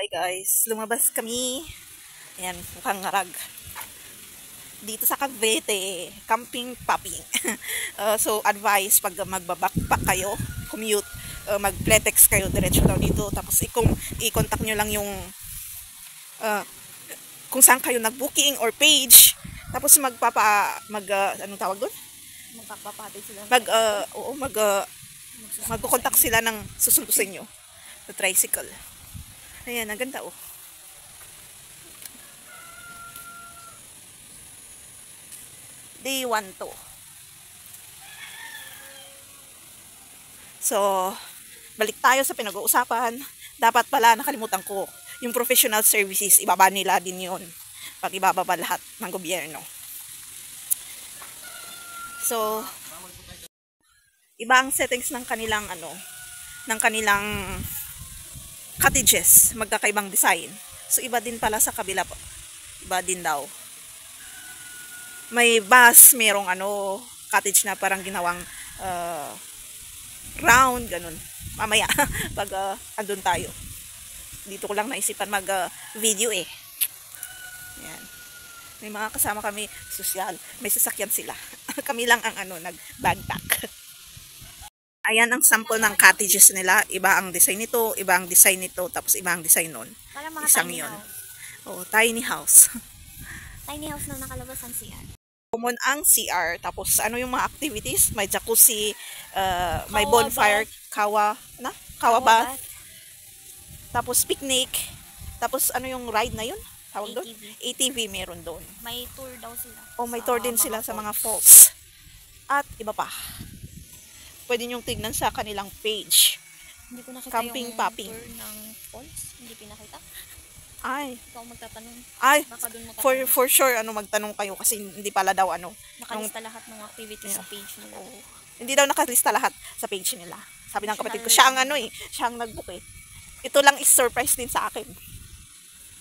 Hi guys, lumabas kami. Ayan, mukhang ngarag. Dito sa Cavite, camping popping. So, advice pag magbabackpack kayo, commute, mag-pletex kayo, diretso daw dito. Tapos, i-contact nyo lang yung kung saan kayo nag-booking or page. Tapos, anong tawag doon? Magpapapatid sila. Magko-contact sila ng susunod sa inyo. Sa tricycle. Ayan, ang ganda oh. Day 1 to. So, balik tayo sa pinag-uusapan. Dapat pala, nakalimutan ko, yung professional services, ibaba nila din yun. Pag ibababa lahat ng gobyerno. So, iba ang settings ng kanilang cottages, magkakaibang design. So, iba din pala sa kabila po. Iba din daw. May bus, merong cottage na parang ginawang round, ganun. Mamaya, pag andun tayo. Dito ko lang naisipan mag-video eh. Yan. May mga kasama kami, sosyal. May sasakyan sila. Kami lang ang nag-backpack. Ayan ang sample ng cottages nila. Iba ang design nito, iba ang design nito, tapos iba ang design nun. Para mga isang tiny yun. house. Oh, tiny house. Tiny house na nakalabas ang CR. Common ang CR. Tapos yung mga activities? May jacuzzi, may bonfire, kawa bath. Tapos picnic. Tapos yung ride na yun? Tawag doon? ATV meron doon. May tour daw sila. Oh, may tour din sila sa mga falls. At iba pa. Pwede nyong tignan sa kanilang page. Hindi ko nakita Camping yung popping. tour ng falls. Hindi pinakita. Ay. Ikaw magtatanong. Ay, baka dun mo for sure, magtanong kayo kasi hindi pala daw nakalista lahat ng activities sa page nila. Oh, hindi daw nakalista lahat sa page nila. Sabi ng kapatid ko, siya ang siya ang nag-book eh. Ito lang is surprise din sa akin.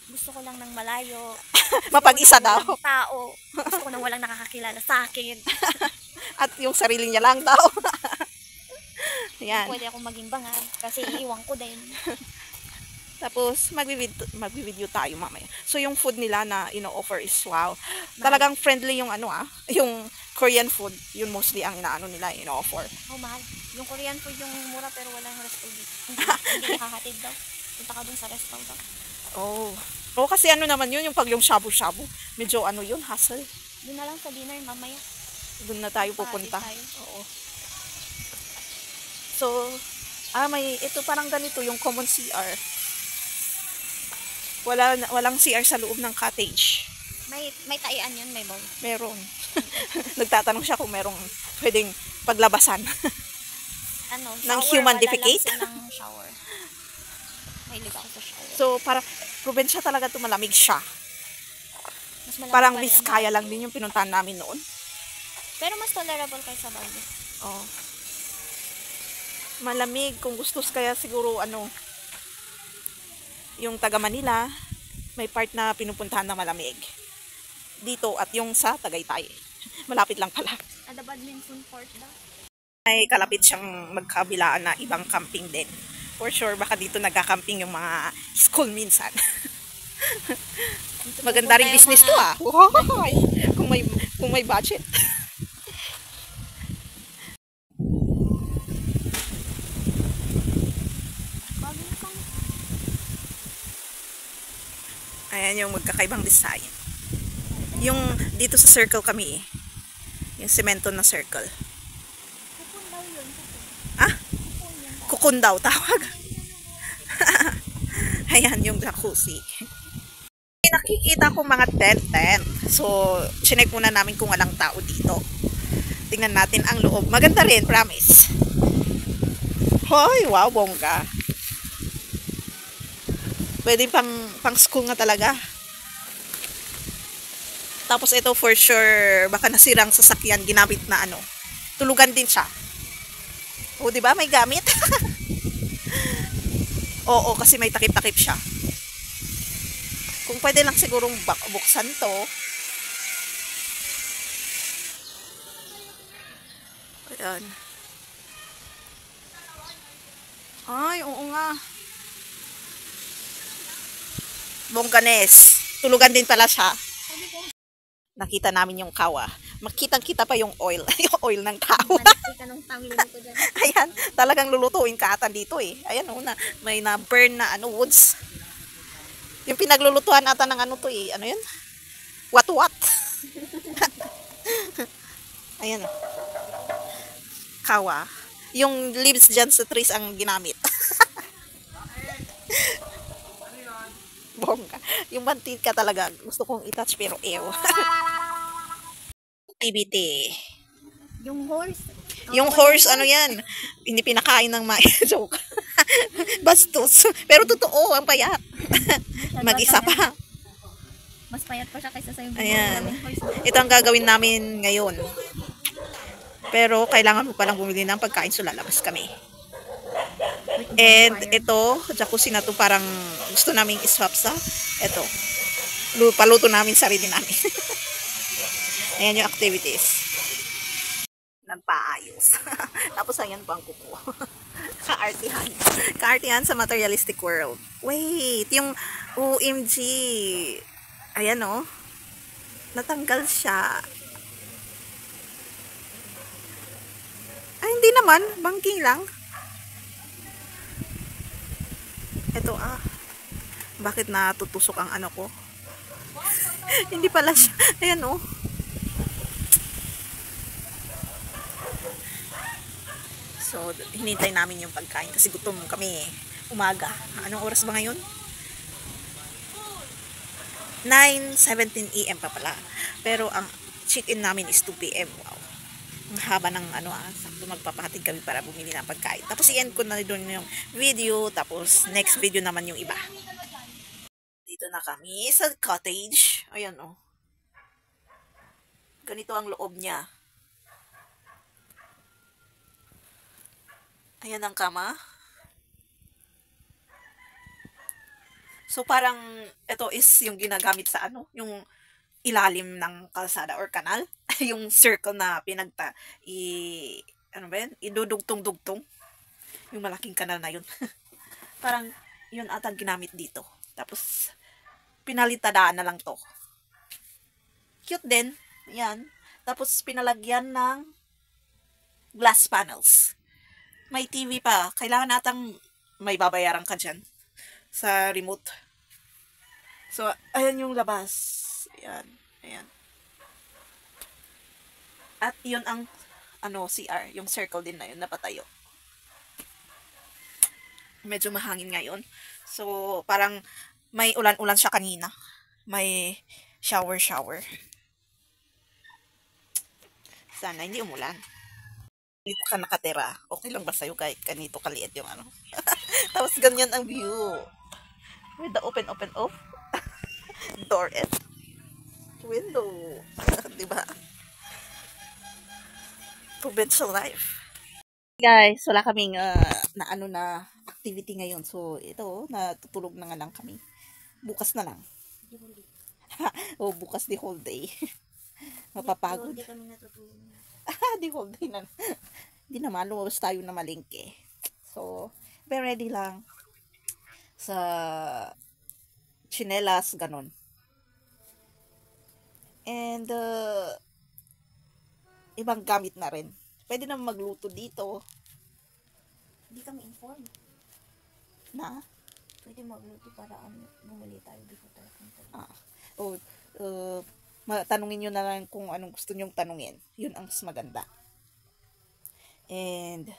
Gusto ko lang ng malayo. Mapag-isa daw. Tao. Gusto ko nang walang nakakakilala sa akin. At yung sarili niya lang daw. Yan. Pwede akong maging bangag kasi iiwan ko din. Tapos, magbi-video tayo mamaya. So, yung food nila na ino-offer is wow. Talagang friendly yung yung Korean food. Yun mostly ang nila ino-offer. Oh, mahal. Yung Korean food yung mura pero walang resto dito. Hindi nakahatid daw. Punta ka dun sa resto daw. Oh. Oh, kasi naman yun, yung shabu-shabu. Medyo yun, hassle. Doon na lang sa dinner mamaya. Doon na tayo pupunta. Oo. So, ito parang ganito yung common CR. Walang CR sa loob ng cottage. May taian yun, may bowl. Meron. Nagtatanong siya kung merong pwedeng paglabasan. Ng human defecate? Ng shower. Mahilig ako sa shower. So, para probinsya talaga ito, malamig siya. Parang Vizcaya lang din yung pinuntahan namin noon. Pero mas tolerable kaysa Bali. Oh. Malamig. Kung gustos kaya siguro yung taga Manila, may part na pinupuntahan na malamig. Dito at yung sa Tagaytay. Malapit lang pala. Ada badminton court daw. May kalapit siyang magkabilaan na ibang camping din. For sure, baka dito nagka-camping yung mga school minsan. Maganda ring business to ah. Kung may budget. Ayan yung magkakaibang design. Yung dito sa circle kami eh. Yung semento na circle. Kukun daw yun. Ah? Kukun daw tawag. Ayan yung jacuzzi. Nakikita ko mga tent. So, chinek muna namin kung walang tao dito. Tingnan natin ang loob. Maganda rin, promise. Hoy, wow, bongga. Pwede pang school nga talaga. Tapos ito for sure, baka nasirang sasakyan, ginamit na tulugan din siya. O, di ba? May gamit. Oo, kasi may takip-takip siya. Kung pwede lang sigurong buksan to. Ayan. Ay, oo nga. Bongganes. Tulugan din pala siya. Nakita namin yung kawa. Makitang-kita pa yung oil. Yung oil ng kawa. Manakit ka ng tawilin ko dyan. Ayan, talagang lulutuin ka ata dito eh. Ayan oh, may na-burn na woods. Yung pinaglulutuan ata ng ano to eh. Ano yun? What? Ayan oh. Kawa. Yung leaves dyan sa trees ang ginamit. Bongga. Yung mantika talaga, gusto kong i-touch pero ew. Activity. Yung horse. Yung horse, ano yan? Hindi pinakain ng joke. Bastos. Pero totoo, ang payat. Mag-isa pa. Mas payat pa siya kaysa sa yung Ayan. naming horse. Ito ang gagawin namin ngayon. Pero kailangan mo palang bumili ng pagkain so lalabas kami. And ito, jacuzzi na to parang gusto naming iswap sa ito. Paluto namin sarili namin. Ayan yung activities. Nagpaayos. Tapos ayan pa ang kuko. Kaartihan. Kaartihan sa materialistic world. Wait, yung OMG. Ayan oh. Natanggal siya. Ay, hindi naman. Bangking lang. Ito bakit natutusok ang ano ko? Hindi pala siya. Ayan oh. So, hinintay namin yung pagkain kasi gutom kami umaga. Anong oras ba ngayon? 9:17 AM pa pala. Pero ang check-in namin is 2 PM. Wow. Ang haba ng sakto magpapahatid kami para bumili ng pagkain. Tapos i-end ko na doon yung video. Tapos next video naman yung iba. Dito na kami sa cottage. Ayan oh. Ganito ang loob niya. Ayan ang kama. So parang ito is yung ginagamit sa yung ilalim ng kalsada or kanal. Yung circle na ano ba yan? Idudugtong-dugtong. Yung malaking kanal na yun. Parang yun atang ginamit dito. Tapos pinalitadaan na lang to. Cute din. Yan. Tapos pinalagyan ng glass panels. May TV pa. Kailangan natang may babayaran ka dyan sa remote. So, ayan yung labas. Ayan. Ayan. At yun ang CR. Yung circle din na yun. Napatayo. Medyo mahangin ngayon. So, parang may ulan-ulan siya kanina. May shower. Sana hindi umulan. Dito ka nakatira. Okay lang ba sa'yo kahit ganito kaliit yung Tapos ganyan ang view. With the open off. Door and window. Diba? Provincial life. Guys, wala kaming na activity ngayon. So, ito, natutulog na nga lang kami. Bukas na lang. Bukas the whole day. Mapapagod. Hindi kami natutulog. The whole day na. Hindi naman, lumabas tayo na malingke. So, be ready lang. Sa chinelas, ganon. And, ibang gamit na rin. Pwede na magluto dito. Hindi kami informed. Na? Pwede magluto para bumili tayo before tayo punta. Tanungin nyo na lang kung anong gusto nyong tanungin. Yun ang mas maganda. And,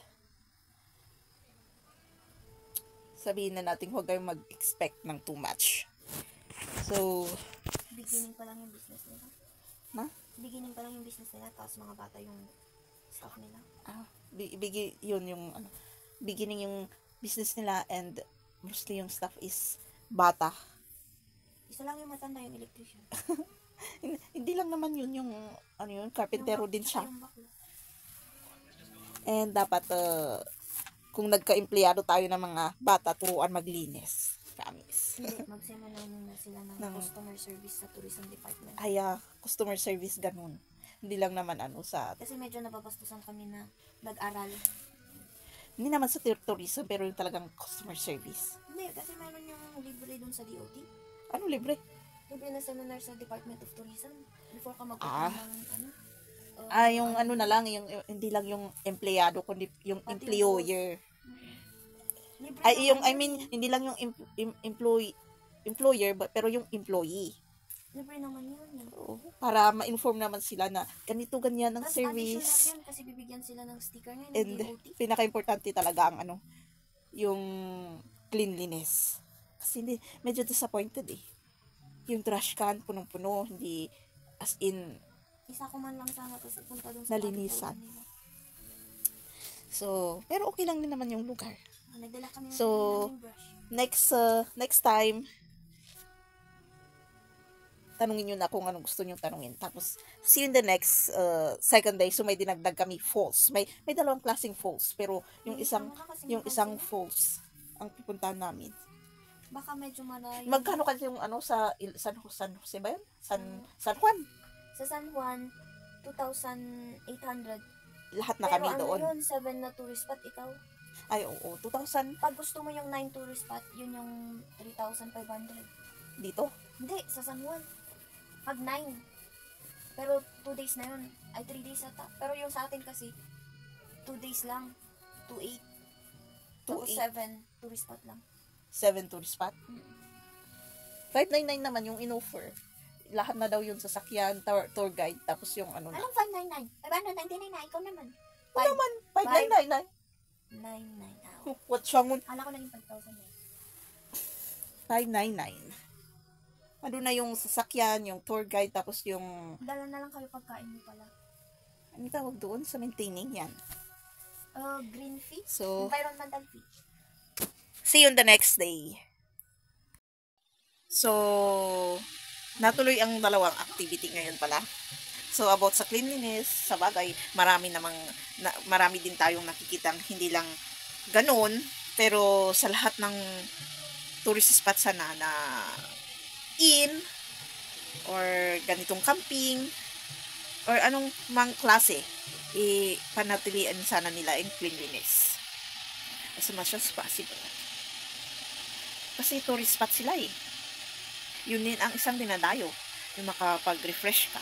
sabihin na natin huwag kayong mag-expect ng too much. So, beginning pa lang yung business nila. Na? Beginning pa lang yung business nila, tapos mga bata yung staff nila. Beginning yung business nila and mostly yung staff is bata. Isa lang yung matanda yung electrician. Hindi lang naman yun carpentero din siya. And dapat kung nagka-empleyado tayo ng mga bata, turuan maglinis. Promise. Magsimula muna sila ng customer service sa tourism department. Customer service ganun. Hindi lang naman Kasi medyo nababastusan kami na nag-aral. Hindi naman sa tourism, pero yung talagang customer service. Hindi, kasi meron yung libre dun sa DOT. Ano libre? Libre na seminar sa Department of Tourism. Before ka Ah. mag-open ng ano. Yung ano na lang, yung hindi lang yung empleyado, kundi yung Pati yung employer. Libre Ay, yung, naman I mean, hindi lang yung employer, pero yung employee. Libre naman yun. Oo, para ma-inform naman sila na ganito, ganyan ang Tapos additional service. yun kasi bibigyan sila ng sticker ngayon ng And DOT. pinaka-importante talaga ang ano, yung cleanliness. Kasi hindi, medyo disappointed eh. Yung trash can, punong-puno, hindi as in Isa ko man lang sana kasi punta dun sa nalinisan. Capitol nila. So, pero okay lang din naman yung lugar. Nagdala kami ng So, naming brush. Next time, tanungin nyo na kung anong gusto nyo tanungin. Tapos, see you in the next second day. So, may dinagdag kami falls. May dalawang klaseng falls. Pero, yung isang falls ang pupuntahan namin. Baka medyo malayo. Magkano kasi yung ano sa San Jose ba yun? San Juan. Sa San Juan, 2,800. Lahat na Pero kami ano doon. yun, 7 na tourist spot, ikaw. Ay, oo. 2,000 Pag gusto mo yung 9 tourist spot, yun yung 3,500. dito. Hindi, sa San Juan. Pag 9. Pero 2 days na yun. Ay, 3 days ata. Pero yung sa atin kasi, 2 days lang. 2,800. Tapos 7 tourist spot lang. 7 tourist spot. 599 naman yung in-offer. Lahat na daw yun sasakyan, tour guide, tapos yung ano na. Anong 599? 599 na, ikaw naman. Ano naman? 599. 99. What's wrong with Kala ko naging 5,000 eh. 599? Ano na yung sasakyan, yung tour guide, tapos yung, Dala na lang kayo pagkain mo pala. ano tawag doon sa maintaining yan. Green fee? So, Environmental fee. see you on the next day. So, natuloy ang dalawang activity ngayon pala. So, about sa cleanliness, sa bagay, marami din tayong nakikitang hindi lang ganun, pero sa lahat ng tourist spot sana na inn, or ganitong camping, or anong mang klase, panatilian sana nila yung cleanliness. As much as possible. Kasi tourist spot sila eh. Yun din ang isang dinadayo, yung makapag-refresh ka.